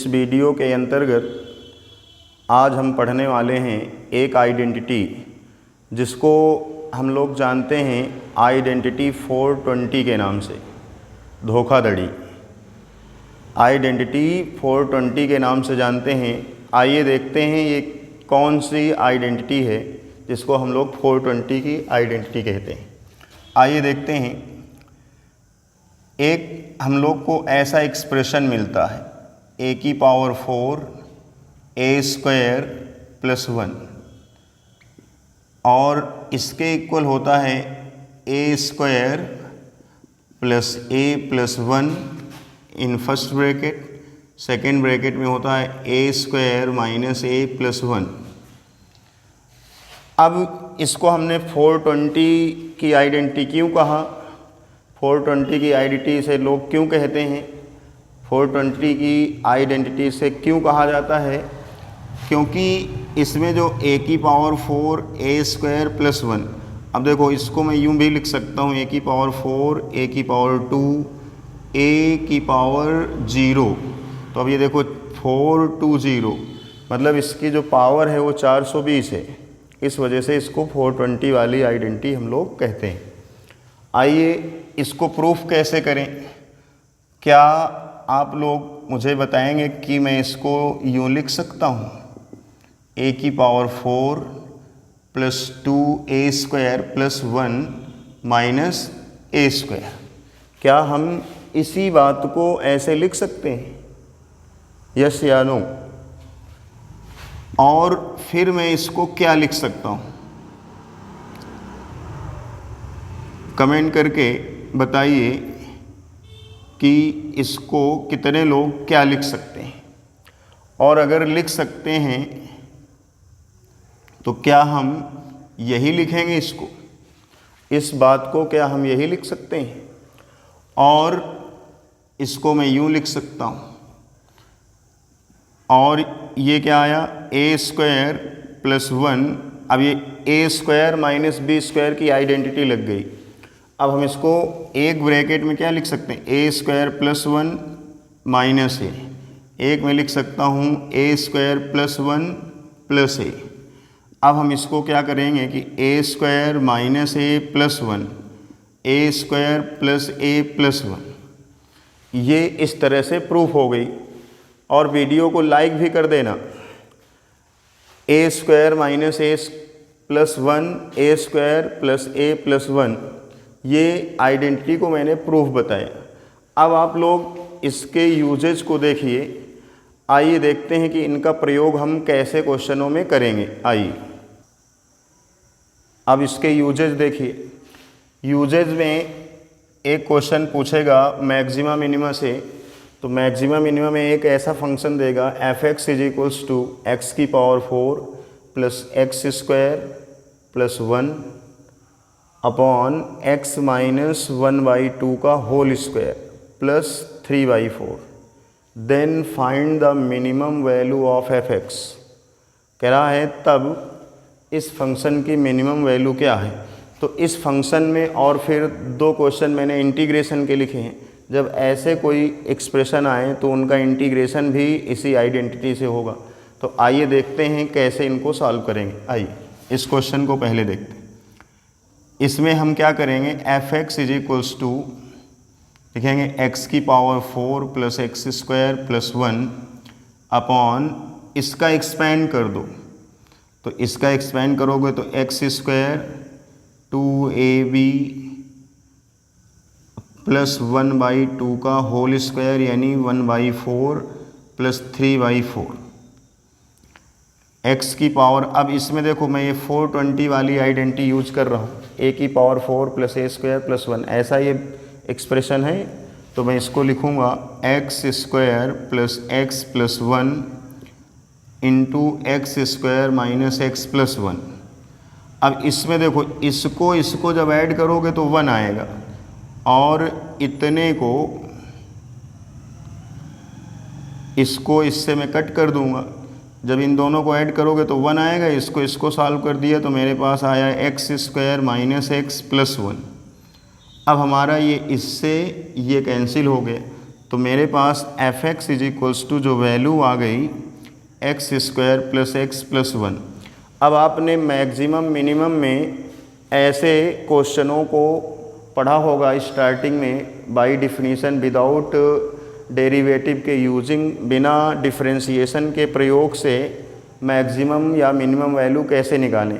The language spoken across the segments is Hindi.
इस वीडियो के अंतर्गत आज हम पढ़ने वाले हैं एक आइडेंटिटी जिसको हम लोग जानते हैं आइडेंटिटी 420 के नाम से, धोखाधड़ी। आइडेंटिटी 420 के नाम से जानते हैं। आइए देखते हैं ये कौन सी आइडेंटिटी है जिसको हम लोग 420 की आइडेंटिटी कहते हैं। आइए देखते हैं। एक हम लोग को ऐसा एक्सप्रेशन मिलता है a की पावर 4 a स्क्वायर प्लस 1 और इसके इक्वल होता है a square plus a plus 1 in first bracket, second bracket में होता है a square minus a plus 1। अब इसको हमने 420 की आइडेंटिटी क्यों कहा, 420 की आइडेंटिटी से लोग क्यों कहते हैं, 420 की आइडेंटिटी से क्यों कहा जाता है, क्योंकि इसमें जो a की पावर 4 a स्क्वायर प्लस 1, अब देखो इसको मैं यूँ भी लिख सकता हूँ a की पावर 4 a की पावर 2 a की पावर 0। तो अब ये देखो 420 मतलब इसकी जो पावर है वो 420 है। इस वजह से इसको 420 वाली आइडेंटिटी हम लोग कहते हैं। आइए इसको प्रूफ कैसे करें। क्या आप लोग मुझे बताएंगे कि मैं इसको यूँ लिख सकता हूँ a की power 4 plus 2a square plus 1 minus a square. क्या हम इसी बात को ऐसे लिख सकते हैं, यस या नो? और फिर मैं इसको क्या लिख सकता हूँ, कमेंट करके बताइए कि इसको कितने लोग क्या लिख सकते हैं। और अगर लिख सकते हैं तो क्या हम यही लिखेंगे इसको, इस बात को क्या हम यही लिख सकते हैं? और इसको मैं यूँ लिख सकता हूँ और ये क्या आया a स्क्वायर प्लस 1। अब ये a square minus b square की आइडेंटिटी लग गई। अब हम इसको एक ब्रैकेट में क्या लिख सकते हैं, a square plus 1 minus a। एक में लिख सकता हूँ a square plus 1 plus a। अब हम इसको क्या करेंगे कि a square minus a plus 1 a square plus a plus 1, ये इस तरह से प्रूफ हो गई। और वीडियो को लाइक भी कर देना। a square minus a plus 1 a square plus a plus 1, ये आइडेंटिटी को मैंने प्रूफ बताया। अब आप लोग इसके यूजेज को देखिए। आइए देखते हैं कि इनका प्रयोग हम कैसे क्वेश्चनों में करेंगे। आइए अब इसके यूजेज देखिए। यूजेज में एक क्वेश्चन पूछेगा मैक्सिमा मिनिमा से, तो मैक्सिमा मिनिमा में एक ऐसा फंक्शन देगा f(x) is equals to X की power 4 plus X square plus 1 upon x minus 1/2 का whole square plus 3/4। Then find the minimum value of f(x)। कह रहा है तब इस फंक्शन की मिनिमम वैल्यू क्या है। तो इस फंक्शन में और फिर दो क्वेश्चन मैंने इंटीग्रेशन के लिखे हैं। जब ऐसे कोई एक्सप्रेशन आए तो उनका इंटीग्रेशन भी इसी आइडेंटिटी से होगा। तो आइए देखते हैं कैसे इनको सॉल्व करेंगे। आइए इस क्वेश्चन को पहले देखते हैं। इसमें हम क्या करेंगे, f(x) इज इक्वल्स टू लिखेंगे x की power 4 plus X square plus 1 upon इसका एक्सपेंड कर दो। तो इसका एक्सपेंड करोगे तो एक्स स्क्वायर 2ab प्लस 1/2 का होल स्क्वायर यानी 1/4 प्लस 3/4 x की पावर। अब इसमें देखो मैं ये 420 वाली आइडेंटिटी यूज कर रहा हूँ, a की power 4 plus a square plus 1, ऐसा ये एक्सप्रेशन है। तो मैं इसको लिखूँगा x square plus X plus 1 into x square minus x plus 1। अब इसमें देखो इसको जब ऐड करोगे तो 1 आएगा और इतने को इसको इससे मैं कट कर दूंगा। जब इन दोनों को ऐड करोगे तो 1 आएगा। इसको सॉल्व कर दिया तो मेरे पास आया x square minus x plus 1। अब हमारा ये इससे ये कैंसिल हो गया तो मेरे पास F X is equals to जो वैल्यू आ गई X square plus X plus 1। अब आपने मैक्सिमम मिनिमम में ऐसे क्वेश्चनों को पढ़ा होगा स्टार्टिंग में बाय डिफिनीशन विदाउट डेरिवेटिव के यूजिंग, बिना डिफरेंशिएशन के प्रयोग से मैक्सिमम या मिनिमम वैल्यू कैसे निकालें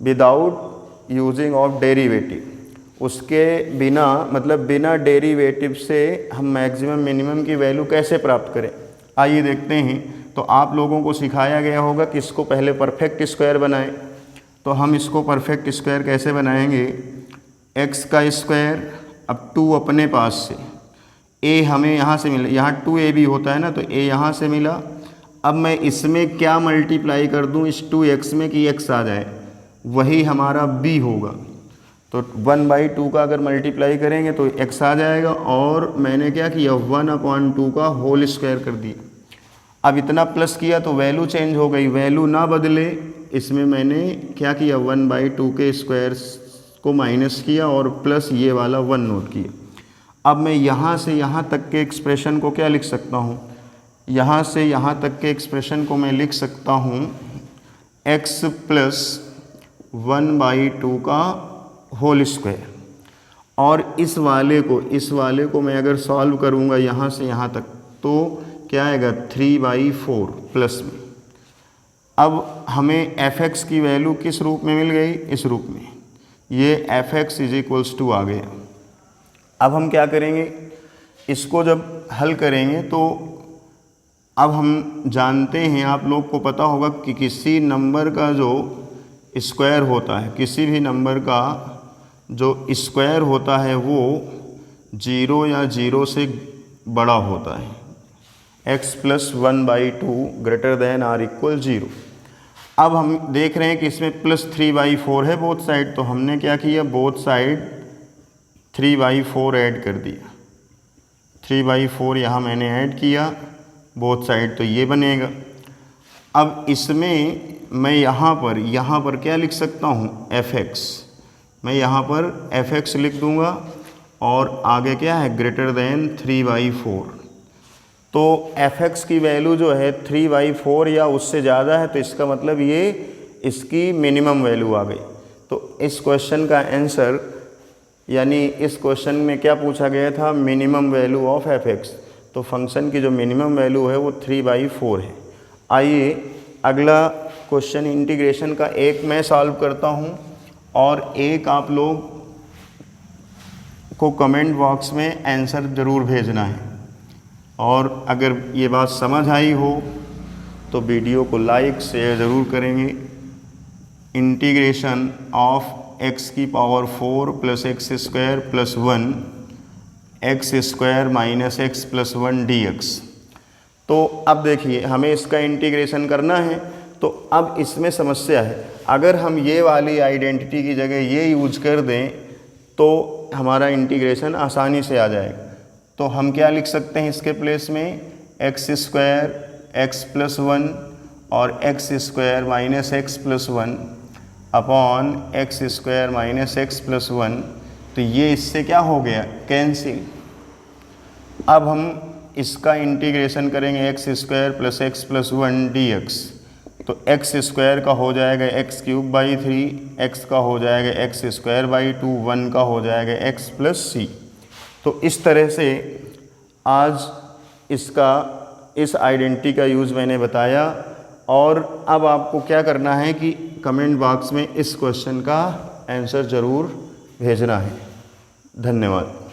विदाउट यूजिंग ऑफ डेरिवेटिव। उसके बिना मतलब बिना डेरिवेटिव से हम मैक्सिमम मिनिमम की वैल्यू कैसे प्राप्त करें, आइए देखते हैं। तो आप लोगों को सिखाया गया होगा कि इसको पहले परफेक्ट स्क्वायर बनाएं। तो हम इसको परफेक्ट स्क्वायर कैसे बनाएंगे, एक्स का स्क्वायर, अब 2 अपने पास से, ए हमें यहाँ से मिला, यहाँ 2a भी होता है ना, तो a यहाँ से मिला। अब मैं इसमें क्या मल्टीप्लाई कर दूँ इस 2x में कि x आ जाए, वही हमारा b होगा। तो 1/2 का अगर मल्टीप्लाई करेंगे तो x आ जाएगा, और मैंने क्या किया 1/2 का होल स्क्वायर कर दिया। अब इतना प्लस किया तो वैल्यू चेंज हो गई, वैल्यू ना बदले इसमें मैंने क्या किया 1/2 के स्क्वायर को माइनस किया और प्लस ये वाला 1 नोट किया। अब मैं यहाँ से यहाँ तक के एक्सप्रेशन को क्या लिख सकता हूँ, यहाँ से यहाँ तक के एक्सप्रेशन को मैं लिख सकता हूँ x प्लस 1/2 का होल स्क्वायर, और इस वाले को मैं अगर सॉल्व करूँगा यहाँ से यहाँ तक तो क्या आएगा 3/4 प्लस में। अब हमें f(x) की वैल्यू किस रूप में मिल गई, इस रूप में, ये f(x) इज इक्वल्स टू आ गया। अब हम क्या करेंगे, इसको जब हल करेंगे तो अब हम जानते हैं, आप लोग को पता होगा कि किसी नंबर का जो स्क्वायर होता है, किसी भी नंबर का जो स्क्वायर होता है वो 0 या 0 से बड़ा होता है। x plus 1/2 greater than or equal 0। अब हम देख रहे हैं कि इसमें प्लस 3/4 है बोथ साइड, तो हमने क्या किया बोथ साइड 3/4 ऐड कर दिया। 3/4 यहाँ मैंने ऐड किया बोथ साइड, तो ये बनेगा। अब इसमें मैं यहाँ पर क्या लिख सकता हूँ f(x), मैं यहाँ पर f(x) लिख दूँगा, और आगे क्या है ग्रेटर देन 3/4। तो f(x) की वैल्यू जो है 3/4 या उससे ज़्यादा है, तो इसका मतलब ये इसकी मिनिमम वैल्यू आ गई। तो इस क्वेश्चन का आंसर, यानी इस क्वेश्चन में क्या पूछा गया था, मिनिमम वैल्यू ऑफ f(x), तो फंक्शन की जो मिनिमम वैल्यू है वो 3/4 है। आइए अगला क्वेश्चन इंटीग्रेशन का एक मैं सॉल्व करता हूँ, और एक आप लोग को कमेंट बॉक्स में आंसर ज़रूर भेजना है। और अगर ये बात समझ आई हो तो वीडियो को लाइक शेयर ज़रूर करेंगे। इंटीग्रेशन ऑफ x की power 4 plus X square plus 1 x square minus x plus 1 dx। तो अब देखिए हमें इसका इंटीग्रेशन करना है, तो अब इसमें समस्या है, अगर हम ये वाली आइडेंटिटी की जगह ये यूज कर दें तो हमारा इंटीग्रेशन आसानी से आ जाएगा। तो हम क्या लिख सकते हैं इसके प्लेस में, एक्स स्क्वायर एक्स प्लस 1 और x square minus x plus 1 upon x square minus x plus 1। तो ये इससे क्या हो गया, कैंसिल। अब हम इसका इंटीग्रेशन करेंगे x square plus X plus 1 dx। तो एक्स स्क्वायर का हो जाएगा x³ 3, एक्स का हो जाएगा x²/2, 1 का हो जाएगा x प्लस c। तो इस तरह से आज इस आइडेंटिटी का यूज़ मैंने बताया, और अब आपको क्या करना है कि कमेंट बॉक्स में इस क्वेश्चन का आंसर ज़रूर भेजना है। धन्यवाद।